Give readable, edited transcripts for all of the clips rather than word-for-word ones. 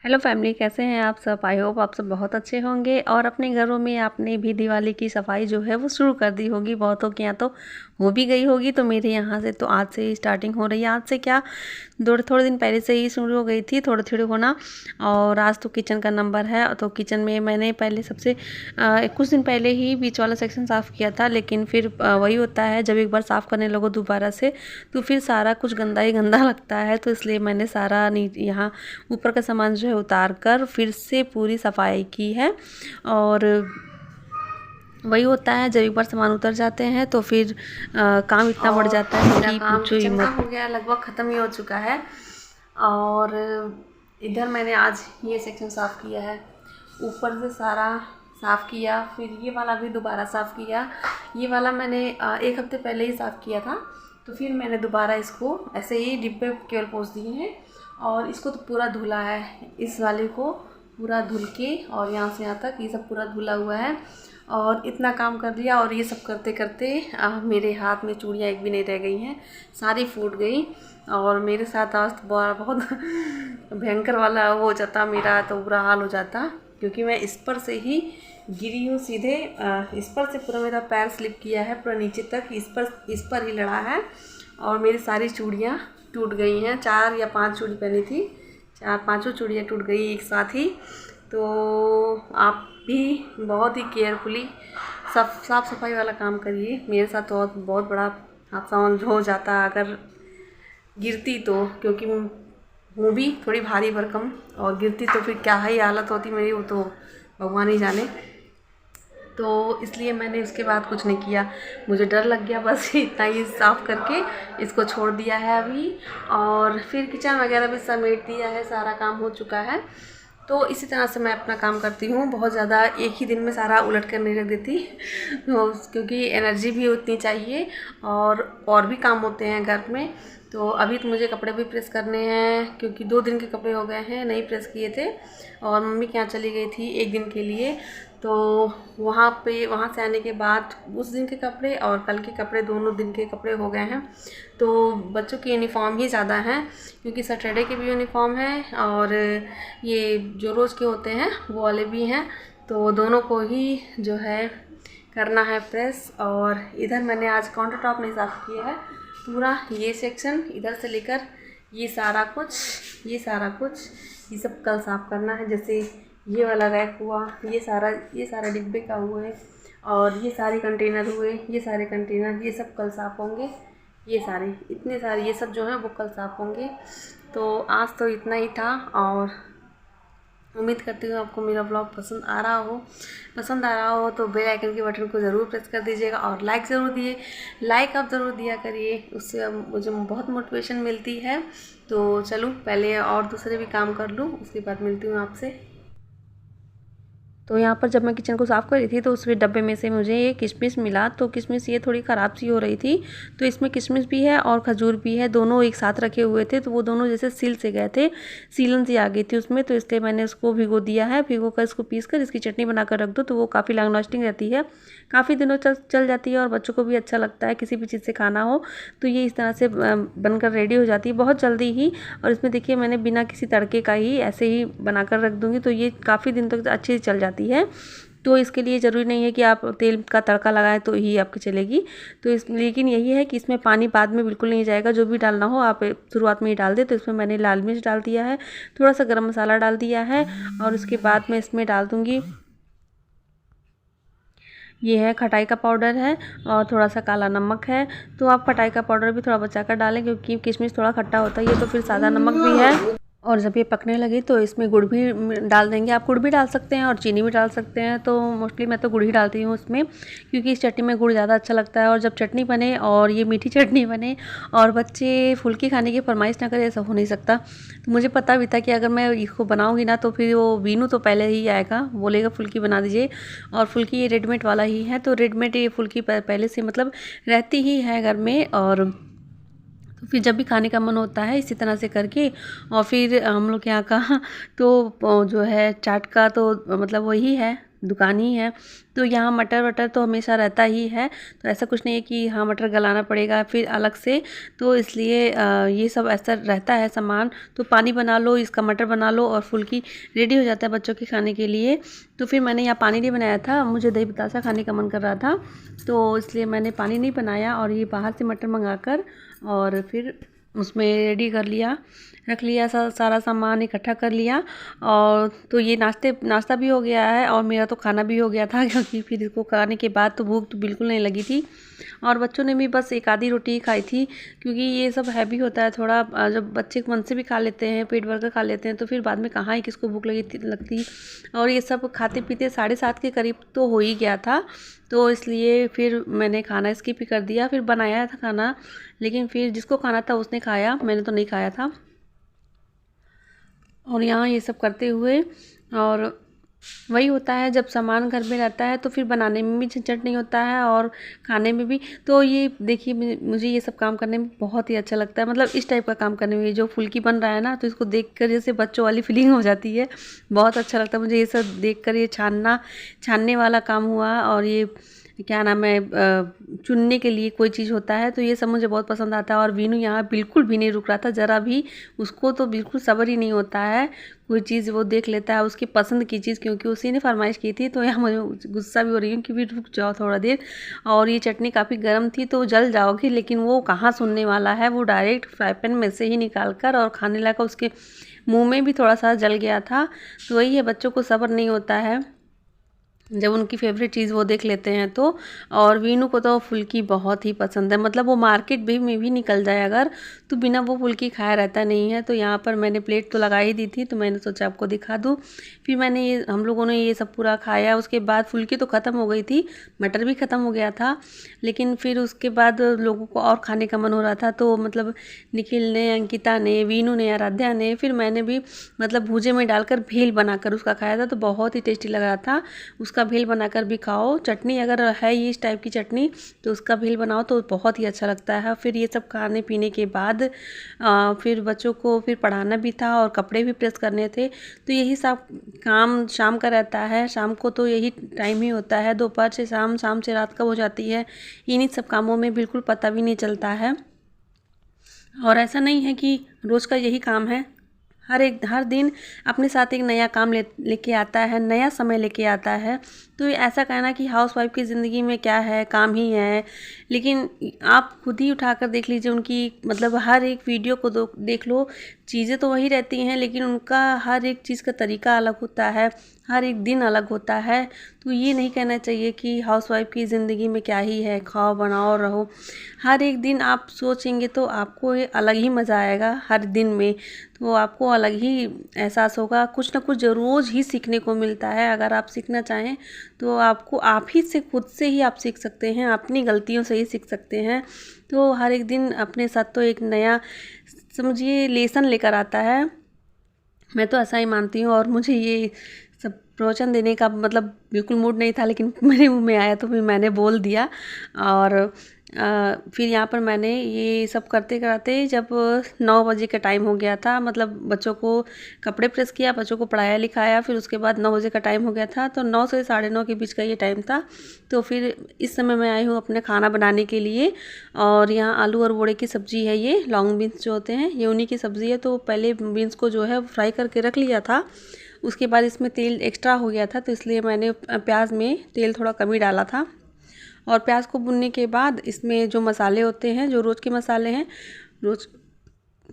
Hello family, कैसे हैं आप सब। आई होप आप सब बहुत अच्छे होंगे और अपने घरों में आपने भी दिवाली की सफाई जो है वो शुरू कर दी होगी। बहुतों के यहाँ तो हो भी गई होगी, तो मेरे यहाँ से तो आज से ही स्टार्टिंग हो रही है। आज से क्या, थोड़े दिन पहले से ही शुरू हो गई थी, थोड़ी थोड़ी होना। और आज तो किचन का नंबर है, तो किचन में मैंने पहले सबसे कुछ दिन पहले ही बीच वाला सेक्शन साफ़ किया था, लेकिन फिर वही होता है, जब एक बार साफ़ करने लगो दोबारा से तो फिर सारा कुछ गंदा ही गंदा लगता है। तो इसलिए मैंने सारा यहाँ ऊपर का सामान जो है उतार कर फिर से पूरी सफाई की है। और वही होता है, जब एक बार सामान उतर जाते हैं तो फिर काम इतना बढ़ जाता है कि पूछो ही मत। हो गया, लगभग ख़त्म ही हो चुका है। और इधर मैंने आज ये सेक्शन साफ़ किया है, ऊपर से सारा साफ़ किया, फिर ये वाला भी दोबारा साफ़ किया। ये वाला मैंने एक हफ्ते पहले ही साफ़ किया था, तो फिर मैंने दोबारा इसको ऐसे ही डिब्बे केवल पोंछ दिए हैं। और इसको तो पूरा धुला है, इस वाले को पूरा धुल के, और यहाँ से यहाँ तक ये सब पूरा धुला हुआ है। और इतना काम कर दिया, और ये सब करते करते मेरे हाथ में चूड़ियाँ एक भी नहीं रह गई हैं, सारी फूट गई। और मेरे साथ आज तो बहुत भयंकर वाला वो हो जाता, मेरा तो बुरा हाल हो जाता, क्योंकि मैं इस पर से ही गिरी हूँ सीधे। इस पर से पूरा मेरा पैर स्लिप किया है, पूरा नीचे तक इस पर ही लड़ा है। और मेरी सारी चूड़ियाँ टूट गई हैं। 4 या 5 चूड़ी पहनी थी, 4-5 चूड़ियाँ टूट गई एक साथ ही। तो आप भी बहुत ही केयरफुली साफ़ सफाई वाला काम करिए। मेरे साथ तो बहुत बड़ा हादसा हो जाता अगर गिरती तो, क्योंकि हूँ भी थोड़ी भारी भरकम, और गिरती तो फिर क्या ही हालत होती मेरी, वो तो भगवान ही जाने। तो इसलिए मैंने उसके बाद कुछ नहीं किया, मुझे डर लग गया, बस इतना ही साफ़ करके इसको छोड़ दिया है अभी। और फिर किचन वगैरह भी समेट दिया है, सारा काम हो चुका है। तो इसी तरह से मैं अपना काम करती हूँ, बहुत ज़्यादा एक ही दिन में सारा उलट कर नहीं रख देती तो क्योंकि एनर्जी भी उतनी चाहिए, और भी काम होते हैं घर में। तो अभी तो मुझे कपड़े भी प्रेस करने हैं, क्योंकि 2 दिन के कपड़े हो गए हैं नहीं प्रेस किए थे। और मम्मी के यहाँ चली गई थी एक दिन के लिए, तो वहाँ से आने के बाद उस दिन के कपड़े और कल के कपड़े, दोनों दिन के कपड़े हो गए हैं। तो बच्चों की यूनिफ़ॉर्म ही ज़्यादा हैं, क्योंकि सैटरडे की भी यूनिफ़ॉर्म है, और ये जो रोज़ के होते हैं वो वाले भी हैं। तो दोनों को ही जो है करना है प्रेस। और इधर मैंने आज काउंटर टॉप नहीं साफ़ किया है, पूरा ये सेक्शन इधर से लेकर ये सारा कुछ ये सब कल साफ़ करना है। जैसे ये वाला रैक हुआ, ये सारा डिब्बे का हुआ है, और ये सारे कंटेनर हुए, ये सारे कंटेनर, ये सब कल साफ़ होंगे। ये सारे इतने सारे ये सब जो हैं वो कल साफ़ होंगे। तो आज तो इतना ही था, और उम्मीद करती हूँ आपको मेरा ब्लॉग पसंद आ रहा हो तो बेल आइकन के बटन को ज़रूर प्रेस कर दीजिएगा, और लाइक आप ज़रूर दिया करिए, उससे मुझे बहुत मोटिवेशन मिलती है। तो चलो पहले और दूसरे भी काम कर लूँ, उसके बाद मिलती हूँ आपसे। तो यहाँ पर जब मैं किचन को साफ़ कर रही थी तो उस डब्बे में से मुझे ये किशमिश मिला। तो किशमिश ये थोड़ी ख़राब सी हो रही थी, तो इसमें किशमिश भी है और खजूर भी है, दोनों एक साथ रखे हुए थे। तो वो दोनों जैसे सील से गए थे, सीलन सी आ गई थी उसमें, तो इसलिए मैंने उसको भिगो दिया है। भिगो कर इसको पीस कर इसकी चटनी बनाकर रख दो, तो वो काफ़ी लॉन्ग लास्टिंग रहती है, काफ़ी दिनों चल जाती है, और बच्चों को भी अच्छा लगता है किसी भी चीज़ से खाना हो तो ये इस तरह से बनकर रेडी हो जाती है बहुत जल्दी ही। और इसमें देखिए मैंने बिना किसी तड़के का ही ऐसे ही बनाकर रख दूँगी, तो ये काफ़ी दिन तक अच्छे से चल जाती है। तो इसके लिए ज़रूरी नहीं है कि आप तेल का तड़का लगाएं तो ही आपकी चलेगी। तो लेकिन यही है कि इसमें पानी बाद में बिल्कुल नहीं जाएगा, जो भी डालना हो आप शुरुआत में ही डाल दें। तो इसमें मैंने लाल मिर्च डाल दिया है, थोड़ा सा गरम मसाला डाल दिया है, और उसके बाद मैं इसमें डाल दूँगी, ये है खटाई का पाउडर है, और थोड़ा सा काला नमक है। तो आप खटाई का पाउडर भी थोड़ा बचा कर डालें, क्योंकि किशमिश थोड़ा खट्टा होता है, ये तो फिर सादा नमक भी है। और जब ये पकने लगे तो इसमें गुड़ भी डाल देंगे, आप गुड़ भी डाल सकते हैं और चीनी भी डाल सकते हैं। तो मोस्टली मैं तो गुड़ ही डालती हूँ उसमें, क्योंकि इस चटनी में गुड़ ज़्यादा अच्छा लगता है। और जब चटनी बने और ये मीठी चटनी बने और बच्चे फुल्की खाने की फरमाइश ना करे, ऐसा हो नहीं सकता। तो मुझे पता भी था कि अगर मैं इसको बनाऊँगी ना तो फिर वो वीनू तो पहले ही आएगा, बोलेगा फुल्की बना दीजिए। और फुल्की ये रेडीमेड वाला ही है, तो रेडीमेड ये फुल्की पहले से मतलब रहती ही है घर में। और फिर जब भी खाने का मन होता है इसी तरह से करके, और फिर हम लोग यहाँ का तो जो है चाट का तो मतलब वही है, दुकान ही है, तो यहाँ मटर वटर तो हमेशा रहता ही है। तो ऐसा कुछ नहीं है कि हाँ मटर गलाना पड़ेगा फिर अलग से, तो इसलिए ये सब ऐसा रहता है सामान। तो पानी बना लो, इसका मटर बना लो और फुल्की रेडी हो जाता है बच्चों के खाने के लिए। तो फिर मैंने यहाँ पानी नहीं बनाया था, मुझे दही बतासा खाने का मन कर रहा था, तो इसलिए मैंने पानी नहीं बनाया और ये बाहर से मटर मंगा कर और फिर उसमें रेडी कर लिया, रख लिया, सारा सामान इकट्ठा कर लिया। और तो ये नाश्ता भी हो गया है और मेरा तो खाना भी हो गया था, क्योंकि फिर इसको खाने के बाद तो भूख तो बिल्कुल नहीं लगी थी। और बच्चों ने भी बस एक आधी रोटी ही खाई थी, क्योंकि ये सब हैवी होता है थोड़ा, जब बच्चे मन से भी खा लेते हैं, पेट भर कर खा लेते हैं, तो फिर बाद में कहाँ ही किसको भूख लगती। और ये सब खाते पीते 7:30 के करीब तो हो ही गया था, तो इसलिए फिर मैंने खाना स्किप ही कर दिया। फिर बनाया था खाना, लेकिन फिर जिसको खाना था उसने खाया, मैंने तो नहीं खाया था। और यहाँ ये सब करते हुए, और वही होता है जब सामान घर में रहता है तो फिर बनाने में भी झंझट नहीं होता है और खाने में भी। तो ये देखिए, मुझे ये सब काम करने में बहुत ही अच्छा लगता है, मतलब इस टाइप का काम करने में। जो फुल्की बन रहा है ना, तो इसको देख कर जैसे बच्चों वाली फीलिंग हो जाती है, बहुत अच्छा लगता है मुझे ये सब देख कर। ये छानने वाला काम हुआ, और ये क्या नाम है, चुनने के लिए कोई चीज़ होता है, तो ये सब मुझे बहुत पसंद आता है। और वीनू यहाँ बिल्कुल भी नहीं रुक रहा था ज़रा भी, उसको तो बिल्कुल सब्र ही नहीं होता है, कोई चीज़ वो देख लेता है उसकी पसंद की चीज़, क्योंकि उसी ने फरमाइश की थी। तो यहाँ मुझे गुस्सा भी हो रही हूँ कि भी रुक जाओ थोड़ा देर। और ये चटनी काफ़ी गर्म थी तो जल जाओगी, लेकिन वो कहाँ सुनने वाला है, वो डायरेक्ट फ्राई पैन में से ही निकाल कर और खाने लगा। उसके मुँह में भी थोड़ा सा जल गया था। तो वही है, बच्चों को सब्र नहीं होता है जब उनकी फेवरेट चीज़ वो देख लेते हैं तो। और वीनू को तो फुल्की बहुत ही पसंद है, मतलब वो मार्केट में भी निकल जाए अगर, तो बिना वो फुल्की खाया रहता नहीं है। तो यहाँ पर मैंने प्लेट तो लगा ही दी थी, तो मैंने सोचा आपको दिखा दूँ। फिर हम लोगों ने ये सब पूरा खाया। उसके बाद फुल्की तो ख़त्म हो गई थी, मटर भी ख़त्म हो गया था, लेकिन फिर उसके बाद लोगों को और खाने का मन हो रहा था। तो मतलब निखिल ने, अंकिता ने, वीनू ने, आराध्या ने, फिर मैंने भी मतलब भूजे में डालकर भेल बनाकर उसका खाया था, तो बहुत ही टेस्टी लग रहा था। उसका भेल बनाकर भी खाओ, चटनी अगर है ये इस टाइप की चटनी तो उसका भेल बनाओ तो बहुत ही अच्छा लगता है। फिर ये सब खाने पीने के बाद फिर बच्चों को फिर पढ़ाना भी था और कपड़े भी प्रेस करने थे, तो यही सब काम शाम का रहता है। शाम को तो यही टाइम ही होता है, दोपहर से शाम, शाम से रात कब हो जाती है इन्हीं सब कामों में बिल्कुल पता भी नहीं चलता है। और ऐसा नहीं है कि रोज़ का यही काम है, हर दिन अपने साथ एक नया काम लेके आता है, नया समय लेके आता है। तो ऐसा कहना कि हाउसवाइफ की ज़िंदगी में क्या है, काम ही है, लेकिन आप खुद ही उठाकर देख लीजिए उनकी, मतलब हर एक वीडियो को देख लो, चीज़ें तो वही रहती हैं, लेकिन उनका हर एक चीज़ का तरीका अलग होता है, हर एक दिन अलग होता है। तो ये नहीं कहना चाहिए कि हाउसवाइफ की ज़िंदगी में क्या ही है, खाओ बनाओ रहो। हर एक दिन आप सोचेंगे तो आपको ये अलग ही मज़ा आएगा हर दिन में, तो आपको अलग ही एहसास होगा। कुछ ना कुछ रोज़ ही सीखने को मिलता है। अगर आप सीखना चाहें तो आपको आप ही से, खुद से ही आप सीख सकते हैं, अपनी गलतियों से ही सीख सकते हैं। तो हर एक दिन अपने साथ तो एक नया, समझिए, लेसन लेकर आता है, मैं तो ऐसा ही मानती हूँ। और मुझे ये सब प्रवचन देने का मतलब बिल्कुल मूड नहीं था, लेकिन मेरे मुंह में आया तो फिर मैंने बोल दिया। और फिर यहाँ पर मैंने ये सब करते कराते जब 9 बजे का टाइम हो गया था, मतलब बच्चों को कपड़े प्रेस किया, बच्चों को पढ़ाया लिखाया, फिर उसके बाद 9 बजे का टाइम हो गया था। तो 9 से 9:30 के बीच का ये टाइम था। तो फिर इस समय मैं आई हूँ अपने खाना बनाने के लिए। और यहाँ आलू और बोड़े की सब्ज़ी है, ये लॉन्ग बीन्स जो होते हैं ये उन्हीं की सब्ज़ी है। तो पहले बीन्स को जो है फ्राई करके रख लिया था, उसके बाद इसमें तेल एक्स्ट्रा हो गया था, तो इसलिए मैंने प्याज में तेल थोड़ा कम ही डाला था। और प्याज को भुनने के बाद इसमें जो मसाले होते हैं, जो रोज़ के मसाले हैं, रोज़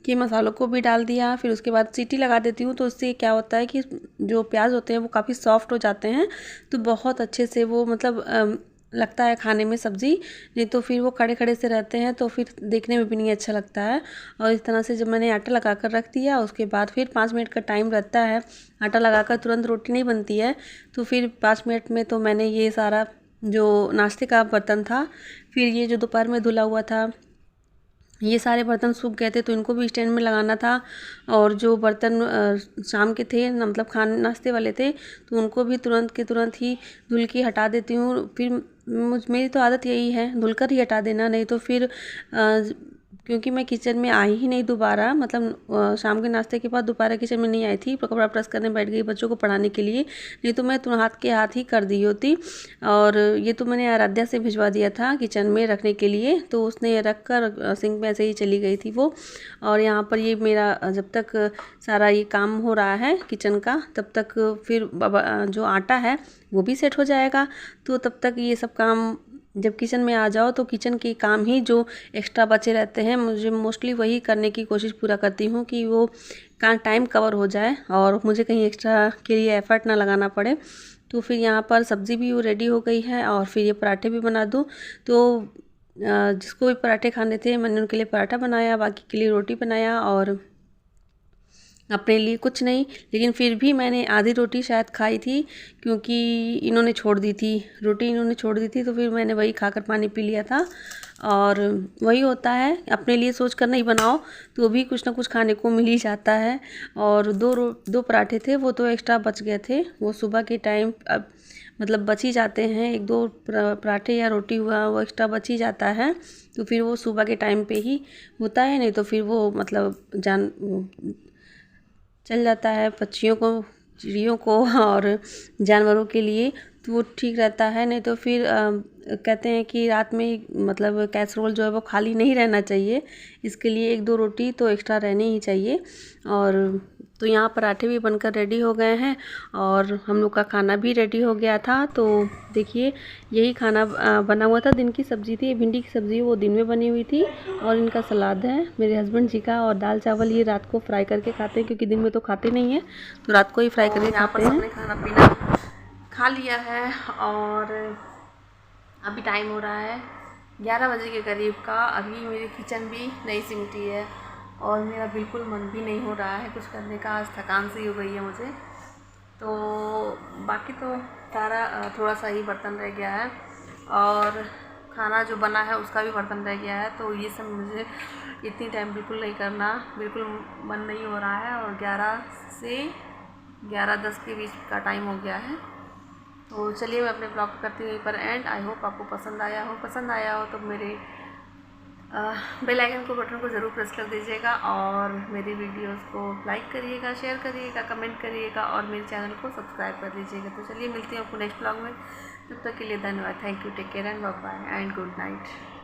के मसालों को भी डाल दिया। फिर उसके बाद सीटी लगा देती हूँ, तो उससे क्या होता है कि जो प्याज होते हैं वो काफ़ी सॉफ्ट हो जाते हैं, तो बहुत अच्छे से वो मतलब लगता है खाने में सब्ज़ी। नहीं तो फिर वो खड़े खड़े से रहते हैं तो फिर देखने में भी नहीं अच्छा लगता है। और इस तरह से जब मैंने आटा लगा कर रख दिया, उसके बाद फिर 5 मिनट का टाइम रहता है, आटा लगाकर तुरंत रोटी नहीं बनती है। तो फिर 5 मिनट में तो मैंने ये सारा जो नाश्ते का बर्तन था, फिर ये जो दोपहर में धुला हुआ था, ये सारे बर्तन सूख गए थे तो इनको भी स्टैंड में लगाना था। और जो बर्तन शाम के थे, मतलब खाने नाश्ते वाले थे, तो उनको भी तुरंत के तुरंत ही धुल के हटा देती हूँ। फिर मेरी तो आदत यही है धुलकर ही हटा देना, नहीं तो फिर क्योंकि मैं किचन में आई ही नहीं दोबारा, मतलब शाम के नाश्ते के बाद दोबारा किचन में नहीं आई थी, कपड़ा प्रेस करने बैठ गई बच्चों को पढ़ाने के लिए, नहीं तो मैं तो हाथ के हाथ ही कर दी होती। और ये तो मैंने आराध्या से भिजवा दिया था किचन में रखने के लिए, तो उसने रख कर सिंक में ऐसे ही चली गई थी वो। और यहाँ पर ये मेरा जब तक सारा ये काम हो रहा है किचन का, तब तक फिर जो आटा है वो भी सेट हो जाएगा। तो तब तक ये सब काम, जब किचन में आ जाओ तो किचन के काम ही जो एक्स्ट्रा बचे रहते हैं, मुझे मोस्टली वही करने की कोशिश पूरा करती हूँ कि वो का टाइम कवर हो जाए और मुझे कहीं एक्स्ट्रा के लिए एफ़र्ट ना लगाना पड़े। तो फिर यहाँ पर सब्ज़ी भी वो रेडी हो गई है और फिर ये पराठे भी बना दूँ। तो जिसको भी पराठे खाने थे मैंने उनके लिए पराठा बनाया, बाकी के लिए रोटी बनाया और अपने लिए कुछ नहीं। लेकिन फिर भी मैंने आधी रोटी शायद खाई थी, क्योंकि इन्होंने छोड़ दी थी, रोटी इन्होंने छोड़ दी थी, तो फिर मैंने वही खाकर पानी पी लिया था। और वही होता है, अपने लिए सोच कर नहीं बनाओ तो भी कुछ ना कुछ खाने को मिल ही जाता है। और दो पराठे थे, वो तो एक्स्ट्रा बच गए थे, वो सुबह के टाइम अब मतलब बच ही जाते हैं। एक दो पराठे या रोटी हुआ वो एक्स्ट्रा बच ही जाता है, तो फिर वो सुबह के टाइम पे ही होता है, नहीं तो फिर वो मतलब चल जाता है पक्षियों को, चिड़ियों को और जानवरों के लिए, तो वो ठीक रहता है। नहीं तो फिर कहते हैं कि रात में मतलब कैसरोल जो है वो खाली नहीं रहना चाहिए, इसके लिए एक दो रोटी तो एक्स्ट्रा रहनी ही चाहिए। और तो यहाँ पराठे भी बनकर रेडी हो गए हैं और हम लोग का खाना भी रेडी हो गया था। तो देखिए यही खाना बना हुआ था, दिन की सब्ज़ी थी, भिंडी की सब्ज़ी वो दिन में बनी हुई थी और इनका सलाद है मेरे हस्बैंड जी का, और दाल चावल ये रात को फ्राई करके खाते हैं, क्योंकि दिन में तो खाते नहीं हैं, तो रात को ही फ्राई करके खाते हैं। सबने खाना पीना खा लिया है और अभी टाइम हो रहा है 11 बजे के करीब का। अभी मेरी किचन भी नहीं सिमटी है और मेरा बिल्कुल मन भी नहीं हो रहा है कुछ करने का, आज थकान सी हो गई है मुझे। तो बाकी तो सारा थोड़ा सा ही बर्तन रह गया है और खाना जो बना है उसका भी बर्तन रह गया है। तो ये सब मुझे इतनी टाइम बिल्कुल नहीं करना, बिल्कुल मन नहीं हो रहा है। और 11 से 11:10 के बीच का टाइम हो गया है। तो चलिए मैं अपने ब्लॉग करती हूँ यहीं पर एंड। आई होप आपको पसंद आया हो तो मेरे बेल आइकन को, बटन को ज़रूर प्रेस कर दीजिएगा और मेरी वीडियोस को लाइक करिएगा, शेयर करिएगा, कमेंट करिएगा और मेरे चैनल को सब्सक्राइब कर लीजिएगा। तो चलिए मिलती हूँ आपको नेक्स्ट ब्लॉग में, तब तक के लिए धन्यवाद। Thank you, take care and bye bye and good night.